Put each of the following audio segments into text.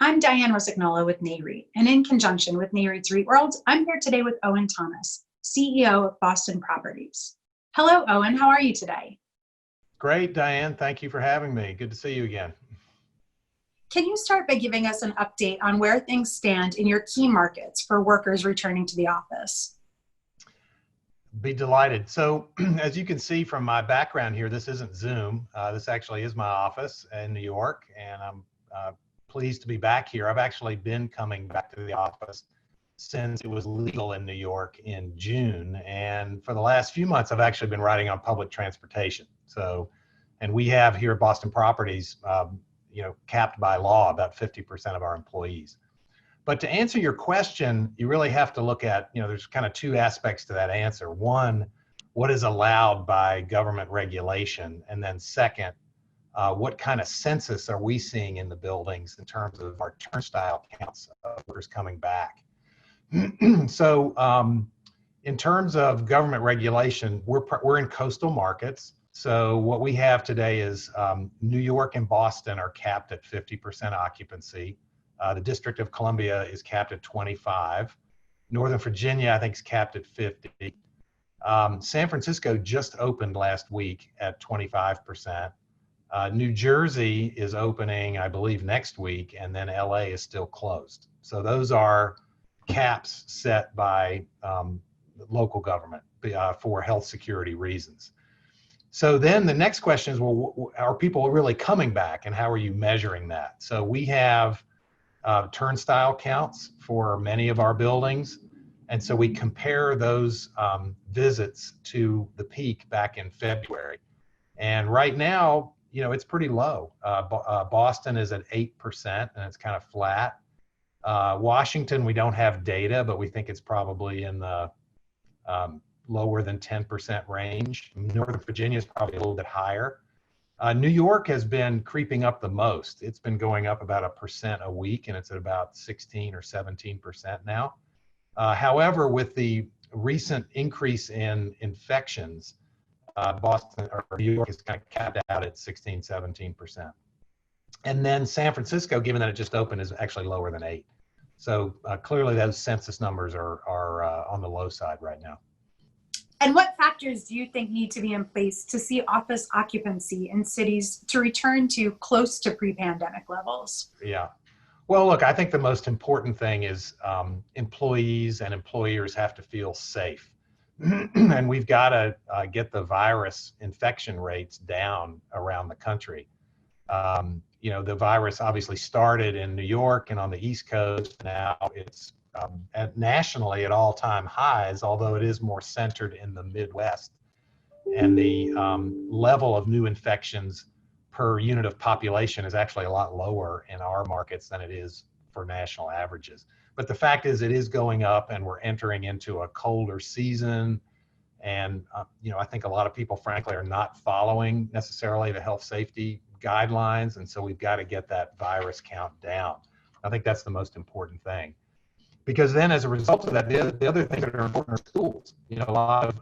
I'm Diane Rosignolo with NAREIT, and in conjunction with NAREIT's REIT World, I'm here today with Owen Thomas, CEO of Boston Properties. Hello, Owen. How are you today? Great, Diane. Thank you for having me. Good to see you again. Can you start by giving us an update on where things stand in your key markets for workers returning to the office? Be delighted. So as you can see from my background here, this isn't Zoom. This actually is my office in New York, and I'm pleased to be back here. I've actually been coming back to the office since it was legal in New York in June. And for the last few months, I've actually been riding on public transportation. And we have here at Boston Properties, capped by law about 50% of our employees. But to answer your question, you really have to look at, there's kind of two aspects to that answer. One, what is allowed by government regulation? And then second, what kind of census are we seeing in the buildings in terms of our turnstile counts of workers coming back? So in terms of government regulation, we're in coastal markets. So what we have today is New York and Boston are capped at 50% occupancy. The District of Columbia is capped at 25. Northern Virginia, I think, is capped at 50. San Francisco just opened last week at 25%. New Jersey is opening, I believe, next week, and then LA is still closed. So those are caps set by local government for health security reasons. So then the next question is, well, are people really coming back, and how are you measuring that? So we have turnstile counts for many of our buildings. And so we compare those visits to the peak back in February. And right now, it's pretty low. Boston is at 8%, and it's kind of flat. Washington, we don't have data, but we think it's probably in the lower than 10% range. Northern Virginia is probably a little bit higher. New York has been creeping up the most. It's been going up about 1% a week, and it's at about 16 or 17% now. However, with the recent increase in infections, Boston or New York is kind of capped out at 16, 17%. And then San Francisco, given that it just opened, is actually lower than 8. So clearly those census numbers are on the low side right now. And what factors do you think need to be in place to see office occupancy in cities to return to close to pre-pandemic levels? Yeah. Well, look, I think the most important thing is employees and employers have to feel safe. And we've got to get the virus infection rates down around the country. The virus obviously started in New York and on the East Coast. Now it's nationally at all-time highs, although it is more centered in the Midwest. And the level of new infections per unit of population is actually a lot lower in our markets than it is for national averages. But the fact is, it is going up, and we're entering into a colder season. And, I think a lot of people, frankly, are not following necessarily the health safety guidelines. And so we've got to get that virus count down. I think that's the most important thing. Because then as a result of that, the other things that are important are schools. A lot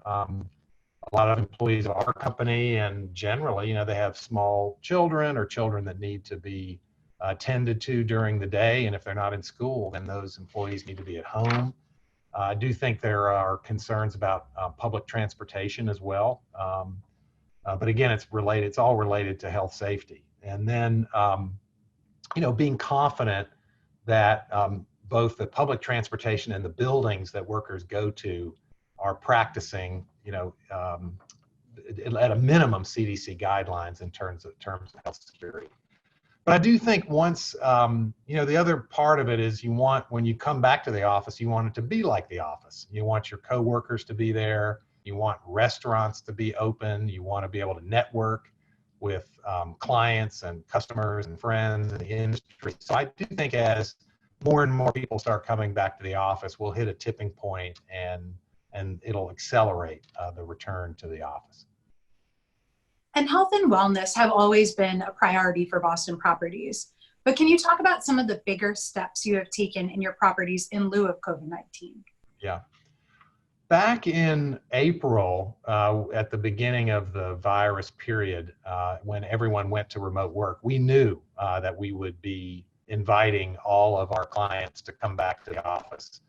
of employees of our company, and generally, they have small children or children that need to be tended to during the day. And if they're not in school, then those employees need to be at home. I do think there are concerns about public transportation as well. But again, it's all related to health safety. And then, being confident that both the public transportation and the buildings that workers go to are practicing, at a minimum CDC guidelines in terms of health security. But I do think once, the other part of it is when you come back to the office, you want it to be like the office. You want your coworkers to be there. You want restaurants to be open. You want to be able to network with clients and customers and friends in the industry. So I do think as more and more people start coming back to the office, we'll hit a tipping point, and it'll accelerate the return to the office. And health and wellness have always been a priority for Boston Properties. But can you talk about some of the bigger steps you have taken in your properties in lieu of COVID-19? Yeah. Back in April, at the beginning of the virus period, when everyone went to remote work, we knew that we would be inviting all of our clients to come back to the office.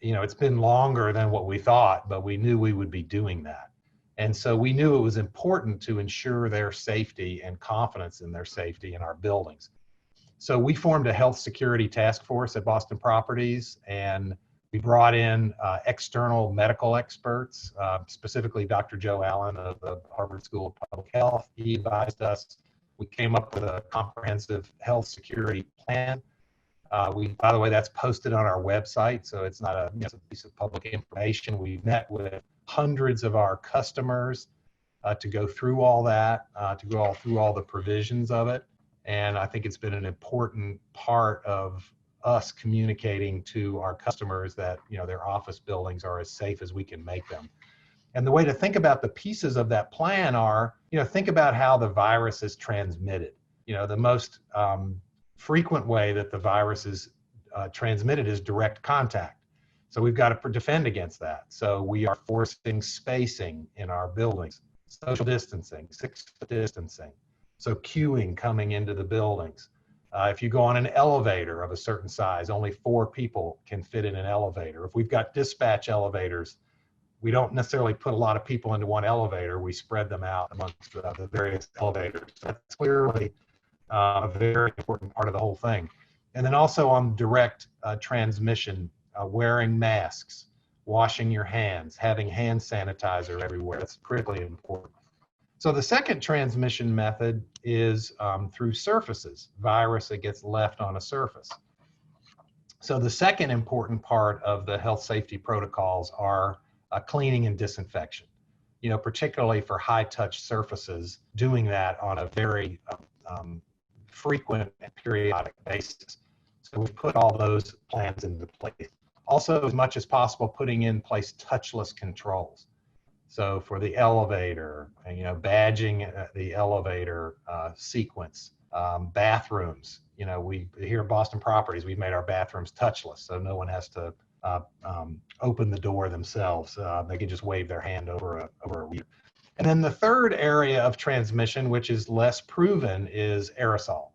You know, it's been longer than what we thought, but we knew we would be doing that. And so we knew it was important to ensure their safety and confidence in their safety in our buildings. So we formed a health security task force at Boston Properties, and we brought in external medical experts, specifically Dr. Joe Allen of the Harvard School of Public Health. He advised us. We came up with a comprehensive health security plan. By the way, that's posted on our website, so it's not a, it's a piece of public information. We met with hundreds of our customers to go through all that, to go through all the provisions of it. And I think it's been an important part of us communicating to our customers that, you know, their office buildings are as safe as we can make them. And the way to think about the pieces of that plan are, you know, think about how the virus is transmitted. You know, the most frequent way that the virus is transmitted is direct contact. So we've got to defend against that. So we are forcing spacing in our buildings, social distancing, 6-foot distancing. So queuing coming into the buildings. If you go on an elevator of a certain size, only 4 people can fit in an elevator. If we've got dispatch elevators, we don't necessarily put a lot of people into one elevator. We spread them out amongst the various elevators. That's clearly a very important part of the whole thing. And then also on direct transmission, wearing masks, washing your hands, having hand sanitizer everywhere. That's critically important. So the second transmission method is through surfaces, virus that gets left on a surface. So the second important part of the health safety protocols are cleaning and disinfection, you know, particularly for high touch surfaces, doing that on a very frequent and periodic basis. So we've put all those plans into place. Also, as much as possible, putting in place touchless controls. So for the elevator, you know, badging the elevator sequence, bathrooms, you know, we here at Boston Properties, we've made our bathrooms touchless, so no one has to open the door themselves. They can just wave their hand over a reader. And then the third area of transmission, which is less proven, is aerosol.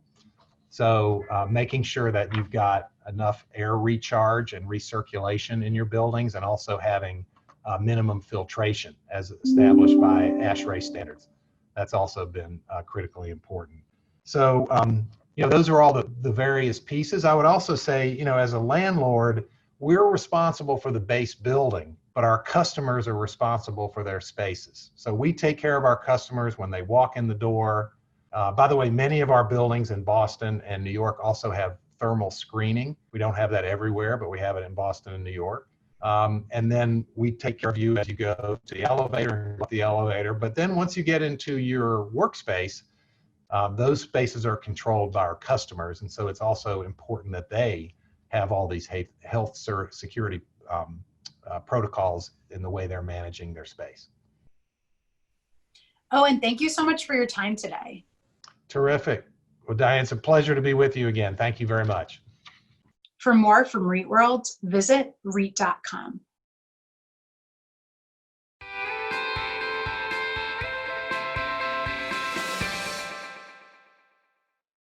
So making sure that you've got enough air recharge and recirculation in your buildings, and also having minimum filtration as established by ASHRAE standards. That's also been critically important. So, you know, those are all the various pieces. I would also say, you know, as a landlord, we're responsible for the base building, but our customers are responsible for their spaces. So we take care of our customers when they walk in the door. By the way, many of our buildings in Boston and New York also have thermal screening. We don't have that everywhere, but we have it in Boston and New York. And then we take care of you as you go to the elevator, but then once you get into your workspace, those spaces are controlled by our customers. And so it's also important that they have all these health security protocols in the way they're managing their space. Oh, and thank you so much for your time today. Terrific. Well, Diane, it's a pleasure to be with you again. Thank you very much. For more from REIT World, visit REIT.com.